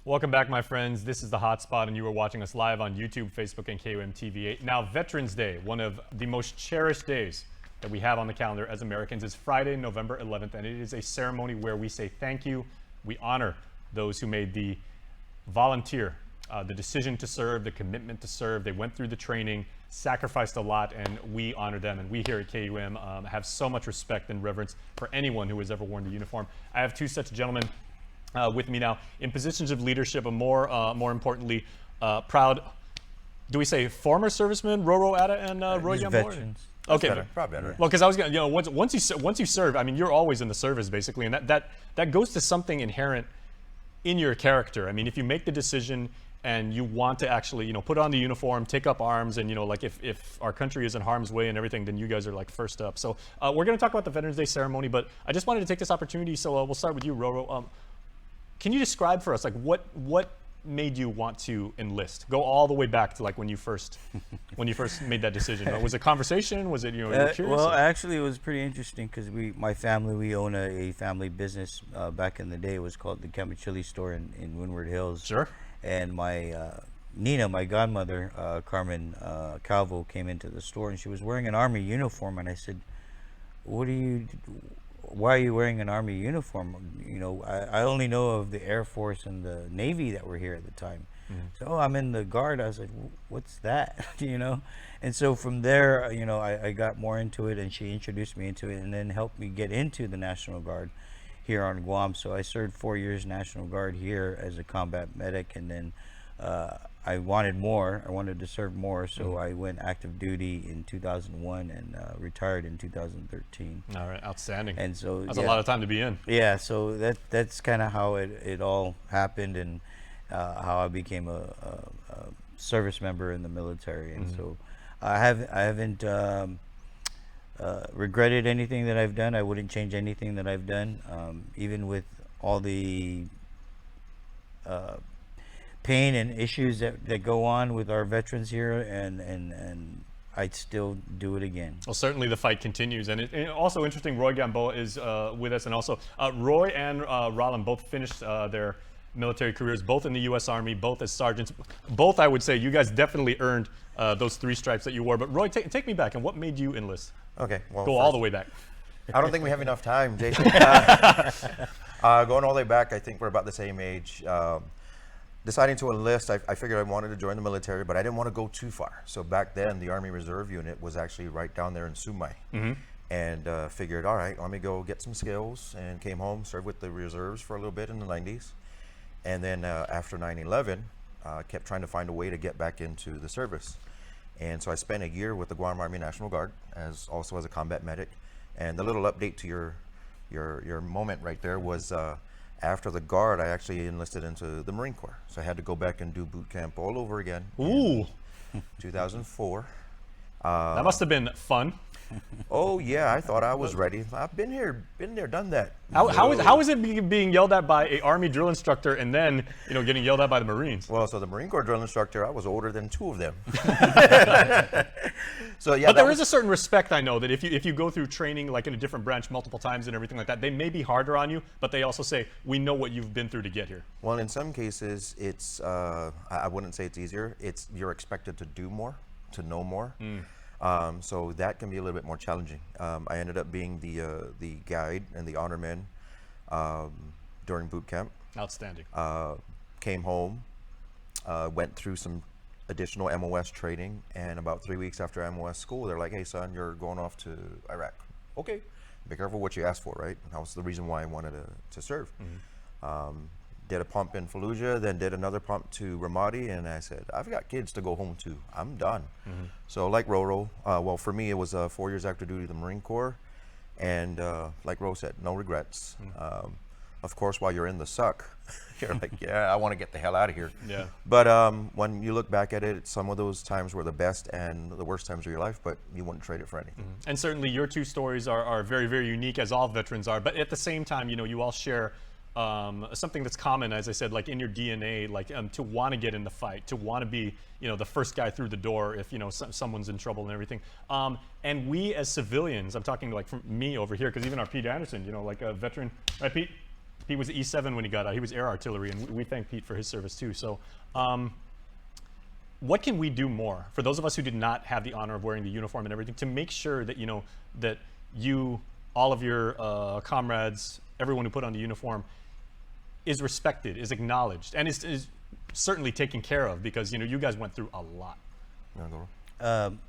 Welcome back, my friends. This is The Hotspot, and you are watching us live on YouTube, Facebook, and KUM TV8. Now, Veterans Day, one of the most cherished days that we have on the calendar as Americans, is Friday, November 11th, and it is a ceremony where we say thank you. We honor those who made the volunteer, the decision to serve, the commitment to serve. They went through the training, sacrificed a lot, and we honor them. And we here at KUM have so much respect and reverence for anyone who has ever worn the uniform. I have two such gentlemen with me now in positions of leadership, and more importantly, proud, do we say former servicemen, Roro Atta and Roy Gamboa? Veterans. Okay, Probably better. Well, because I was gonna, once you serve, I mean, you're always in the service basically, and that goes to something inherent in your character. I mean, if you make the decision and you want to actually, put on the uniform, take up arms, and like if our country is in harm's way and everything, then you guys are like first up. So we're going to talk about the Veterans Day ceremony, but I just wanted to take this opportunity. So we'll start with you, Roro. Can you describe for us, like, what made you want to enlist? Go all the way back to like when you first made that decision. Was it conversation? Was it you were curious? Well, actually, it was pretty interesting because my family, we own a family business. Back in the day, it was called the Chili Store in Windward Hills. Sure. And my Nina, my godmother, Carmen Calvo, came into the store and she was wearing an Army uniform, and I said, why are you wearing an Army uniform? I only know of the Air Force and the Navy that were here at the time. So, I'm in the Guard. I was like, what's that? And so from there, I got more into it, and she introduced me into it and then helped me get into the National Guard here on Guam. So I served 4 years National Guard here as a combat medic, and then I wanted more. I wanted to serve more, so I went active duty in 2001 and retired in 2013. All right, outstanding. And so that's a lot of time to be in. Yeah, so that's kind of how it all happened, and how I became a service member in the military. And so I haven't regretted anything that I've done. I wouldn't change anything that I've done, even with all the pain and issues that go on with our veterans here, and I'd still do it again. Well, certainly the fight continues, and also interesting, Roy Gamboa is with us, and also Roy and Roland both finished their military careers, both in the U.S. Army, both as sergeants. Both, I would say, you guys definitely earned those 3 stripes that you wore. But Roy, take me back, and what made you enlist? Okay, well, go all the way back. I don't think we have enough time, Jason. Going all the way back, I think we're about the same age. Deciding to enlist, I figured I wanted to join the military, but I didn't want to go too far. So back then, the Army Reserve Unit was actually right down there in Sumai. And figured, all right, let me go get some skills, and came home, served with the reserves for a little bit in the 90s. And then after 9/11, kept trying to find a way to get back into the service. And so I spent a year with the Guam Army National Guard, also as a combat medic. And the little update to your moment right there was after the Guard, I actually enlisted into the Marine Corps. So I had to go back and do boot camp all over again. Ooh. 2004. That must have been fun. Oh yeah, I thought I was ready. I've been there, done that. How is it being yelled at by an Army drill instructor and then getting yelled at by the Marines? Well, so the Marine Corps drill instructor, I was older than 2 of them. So yeah, but there is a certain respect, I know, that if you go through training like in a different branch multiple times and everything like that, they may be harder on you, but they also say, we know what you've been through to get here. Well, in some cases, it's I wouldn't say it's easier. You're expected to do more, to know more. So that can be a little bit more challenging. I ended up being the guide and the honorman during boot camp. Outstanding. Came home, went through some additional MOS training, and about 3 weeks after MOS school, they're like, hey son, you're going off to Iraq. Okay, be careful what you ask for, right? That was the reason why I wanted to serve. Did a pump in Fallujah, then did another pump to Ramadi, and I said, I've got kids to go home to. I'm done. So like Roro, well, for me, it was 4 years active duty in the Marine Corps, and like Ro said, no regrets. Of course, while you're in the suck, you're like, yeah, I want to get the hell out of here. Yeah. But when you look back at it, some of those times were the best and the worst times of your life, but you wouldn't trade it for anything. And certainly your 2 stories are very, very unique, as all veterans are. But at the same time, you all share something that's common, as I said, like in your DNA, like to want to get in the fight, to want to be, the first guy through the door if, someone's in trouble and everything. And we as civilians, I'm talking like from me over here, because even our Pete Anderson, like a veteran, right, Pete? Pete was E7 when he got out. He was air artillery, and we thank Pete for his service too. So, what can we do more for those of us who did not have the honor of wearing the uniform and everything to make sure that that you, all of your comrades, everyone who put on the uniform, is respected, is acknowledged, and is certainly taken care of, because you guys went through a lot.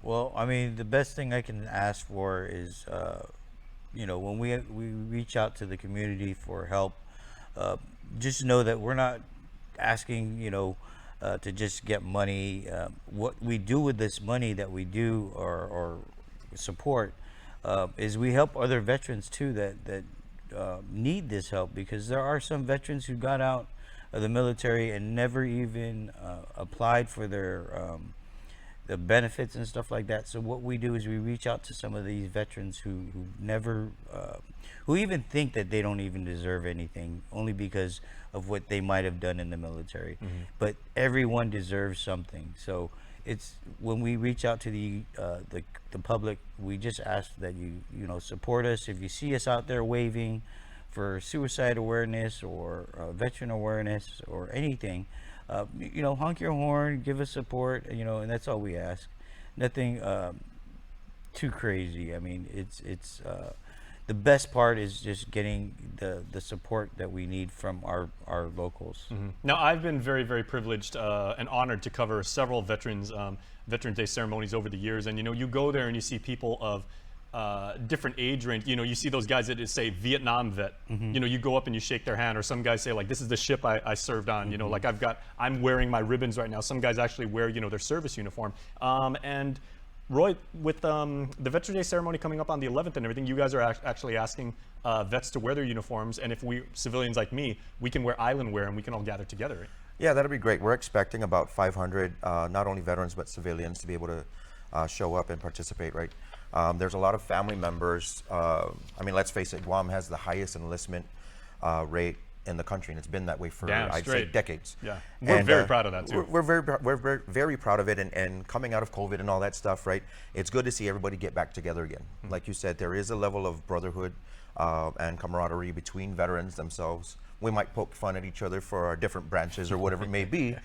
Well, I mean, the best thing I can ask for is, when we reach out to the community for help, just know that we're not asking, to just get money. What we do with this money that we do or support is we help other veterans too that need this help, because there are some veterans who got out of the military and never even applied for their the benefits and stuff like that. So what we do is we reach out to some of these veterans who never who even think that they don't even deserve anything, only because of what they might have done in the military. But everyone deserves something. So it's when we reach out to the public, we just ask that you support us. If you see us out there waving for suicide awareness or veteran awareness or anything, honk your horn, give us support, and that's all we ask. Nothing too crazy. I mean, it's the best part is just getting the support that we need from our locals. Now, I've been very, very privileged and honored to cover several Veterans Day ceremonies over the years, and you go there and you see people of different age range. You see those guys that just say Vietnam vet. You go up and you shake their hand, or some guys say like, this is the ship I served on. Like I'm wearing my ribbons right now. Some guys actually wear their service uniform. And Roy, with the Veterans Day ceremony coming up on the 11th and everything, you guys are actually asking vets to wear their uniforms, and if we civilians like me, we can wear island wear and we can all gather together. Right? Yeah, that'd be great. We're expecting about 500, not only veterans but civilians, to be able to show up and participate. Right. There's a lot of family members. I mean, let's face it, Guam has the highest enlistment rate in the country, and it's been that way for, I'd say, decades. Yeah, we're very proud of that too. We're very proud of it, and coming out of COVID and all that stuff, right? It's good to see everybody get back together again. Like you said, there is a level of brotherhood and camaraderie between veterans themselves. We might poke fun at each other for our different branches or whatever it may be,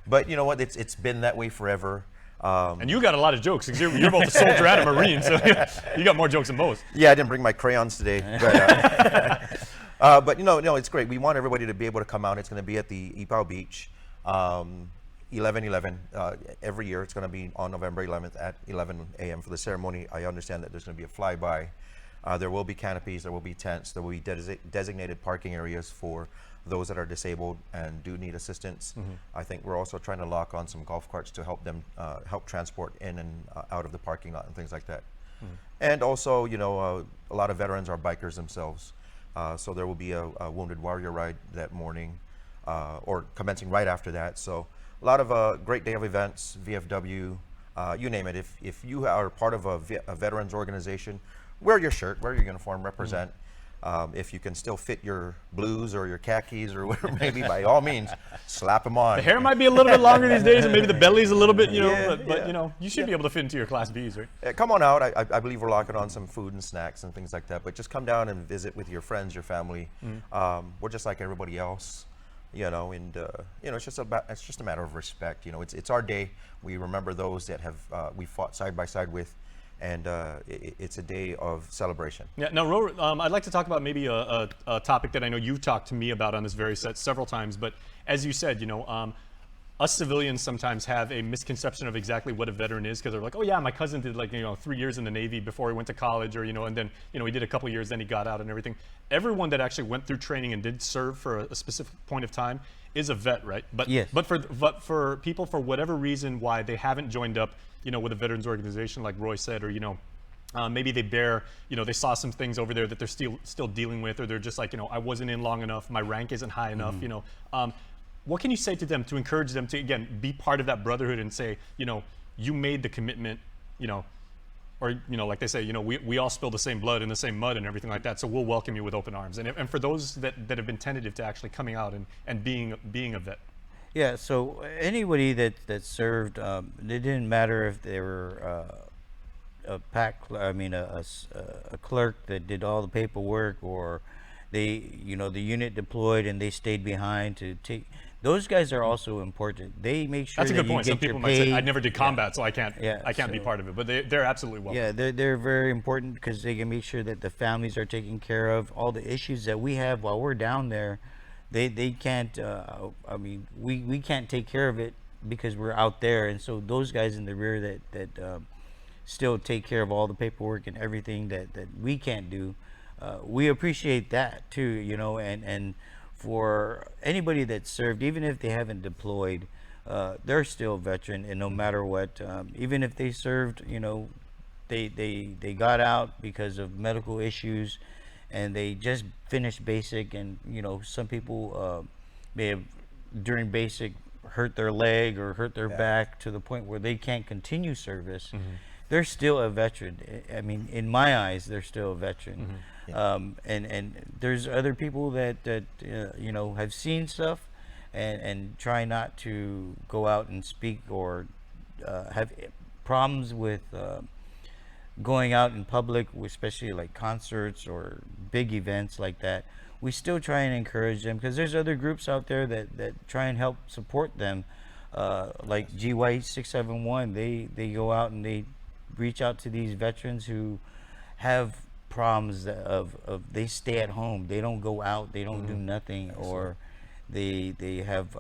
but you know what? It's been that way forever. And you got a lot of jokes, because you're both a soldier and a Marine, so you got more jokes than both. Yeah, I didn't bring my crayons today, but it's great. We want everybody to be able to come out. It's going to be at the Ipao Beach, 11/11. Every year, it's going to be on November 11th at 11 a.m. for the ceremony. I understand that there's going to be a flyby. There will be canopies, there will be tents, there will be designated parking areas for those that are disabled and do need assistance. I think we're also trying to lock on some golf carts to help them help transport in and out of the parking lot and things like that. And also, a lot of veterans are bikers themselves. So there will be a Wounded Warrior ride that morning, or commencing right after that. So a lot of great day of events, VFW, you name it. If you are part of a veterans organization, wear your shirt, wear your uniform, represent. If you can still fit your blues or your khakis or whatever, maybe by all means, slap them on. The hair might be a little bit longer these days, and maybe the belly's a little bit, but you should be able to fit into your Class Bs, right? Come on out. I believe we're locking on some food and snacks and things like that. But just come down and visit with your friends, your family. We're just like everybody else, and it's just a matter of respect. It's our day. We remember those that have we fought side by side with. And it's a day of celebration. Yeah. Now, Ro, I'd like to talk about maybe a topic that I know you've talked to me about on this very set several times. But as you said, us civilians sometimes have a misconception of exactly what a veteran is, because they're like, oh yeah, my cousin did 3 years in the Navy before he went to college, or and then he did a couple years, then he got out and everything. Everyone that actually went through training and did serve for a specific point of time is a vet, right? But yes. But for people, for whatever reason, why they haven't joined up, with a veterans organization, like Roy said, or maybe they bear, they saw some things over there that they're still dealing with, or they're just like, I wasn't in long enough, my rank isn't high enough, what can you say to them to encourage them to, again, be part of that brotherhood and say, you made the commitment, or like they say, we all spill the same blood in the same mud and everything like that, so we'll welcome you with open arms. And for those that have been tentative to actually coming out and being a vet. Yeah, so anybody that served, it didn't matter if they were a clerk that did all the paperwork, or the unit deployed and they stayed behind to take. Those guys are also important. They make sure That's a that good you point. get Some people your might say, pay. I never did combat, so I can't be so- part of it. But they're absolutely welcome. Yeah, they're very important because they can make sure that the families are taken care of. All the issues that we have while we're down there, they can't. I mean, we can't take care of it because we're out there, and so those guys in the rear that still take care of all the paperwork and everything that we can't do. We appreciate that too, and for anybody that served, even if they haven't deployed, they're still a veteran, and no matter what, even if they served, they got out because of medical issues, and they just finished basic, and some people may have during basic hurt their leg or hurt their back to the point where they can't continue service. They're still a veteran. I mean, in my eyes, they're still a veteran. And there's other people that have seen stuff and try not to go out and speak or have problems with going out in public, especially like concerts or big events like that. We still try and encourage them because there's other groups out there that try and help support them, like GY 671. They go out and they reach out to these veterans who have problems of they stay at home, they don't go out, they don't do nothing, or they have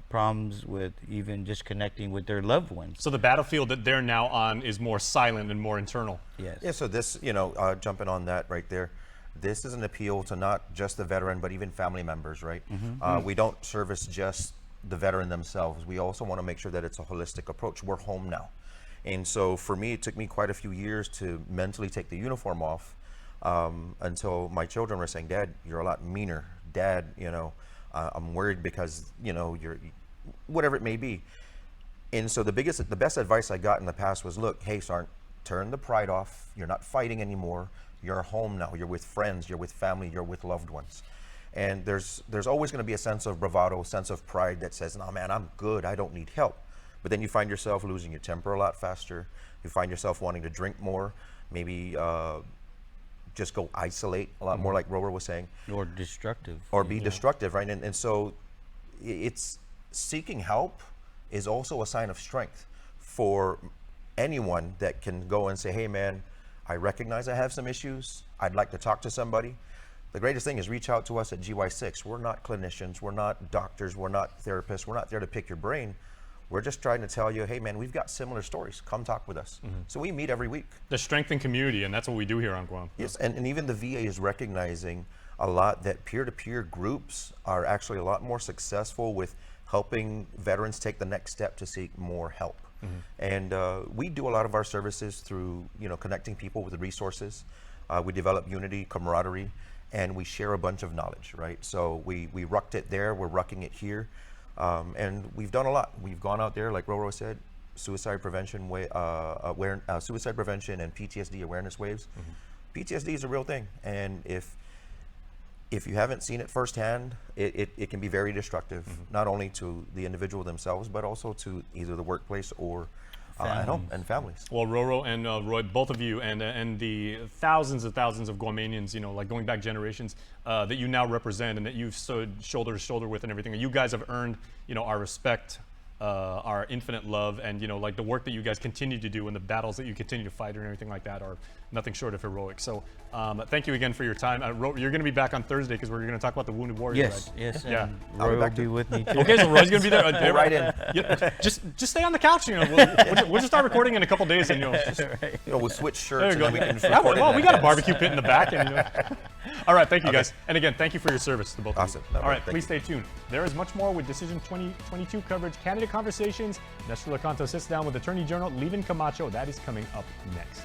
problems with even just connecting with their loved ones. So the battlefield that they're now on is more silent and more internal. Yes. Yeah, so this, jumping on that right there, this is an appeal to not just the veteran, but even family members, right? We don't service just the veteran themselves. We also want to make sure that it's a holistic approach. We're home now. And so for me, it took me quite a few years to mentally take the uniform off until my children were saying, Dad, you're a lot meaner. Dad, I'm worried because, you're whatever it may be. And so the best advice I got in the past was, look, hey, Sarn, turn the pride off. You're not fighting anymore. You're home now. You're with friends. You're with family. You're with loved ones. And there's always going to be a sense of bravado, sense of pride that says, no, man, I'm good. I don't need help. But then you find yourself losing your temper a lot faster. You find yourself wanting to drink more, maybe just go isolate a lot more, like Rower was saying. Or destructive. Or be destructive, right? And so it's seeking help is also a sign of strength for anyone that can go and say, hey, man, I recognize I have some issues. I'd like to talk to somebody. The greatest thing is reach out to us at GY6. We're not clinicians. We're not doctors. We're not therapists. We're not there to pick your brain. We're just trying to tell you, hey, man, we've got similar stories. Come talk with us. So we meet every week. The strength in community, and that's what we do here on Guam. Yes, and even the VA is recognizing a lot that peer-to-peer groups are actually a lot more successful with helping veterans take the next step to seek more help. And we do a lot of our services through, connecting people with the resources. We develop unity, camaraderie, and we share a bunch of knowledge, right? So we rucked it there, we're rucking it here. And we've done a lot. We've gone out there, like Roro said, suicide prevention, suicide prevention and PTSD awareness waves. PTSD is a real thing, and if you haven't seen it firsthand, it can be very destructive, not only to the individual themselves, but also to either the workplace or at home and families. Well, Roro and Roy, both of you, and the thousands of Guamanians, like going back generations, that you now represent and that you've stood shoulder to shoulder with and everything. You guys have earned, our respect, our infinite love, and like the work that you guys continue to do and the battles that you continue to fight and everything like that are nothing short of heroic. So thank you again for your time. You're going to be back on Thursday because we're going to talk about the Wounded Warriors. Yes, right? yes. Yeah. Roy will be with me too. Okay, so Roy's going to be there. Go right in. Just stay on the couch. We'll just start recording in a couple days, and We'll switch shirts. there you and go. then we can just Yeah, record well, in we that. got a barbecue pit in the back. And, All right, thank you guys. And again, thank you for your service to both Awesome. of you. No, All right, thank please you. stay tuned. There is much more with Decision 2022 coverage, candidate conversations. Nestor Lecanto sits down with Attorney General Levin Camacho. That is coming up next.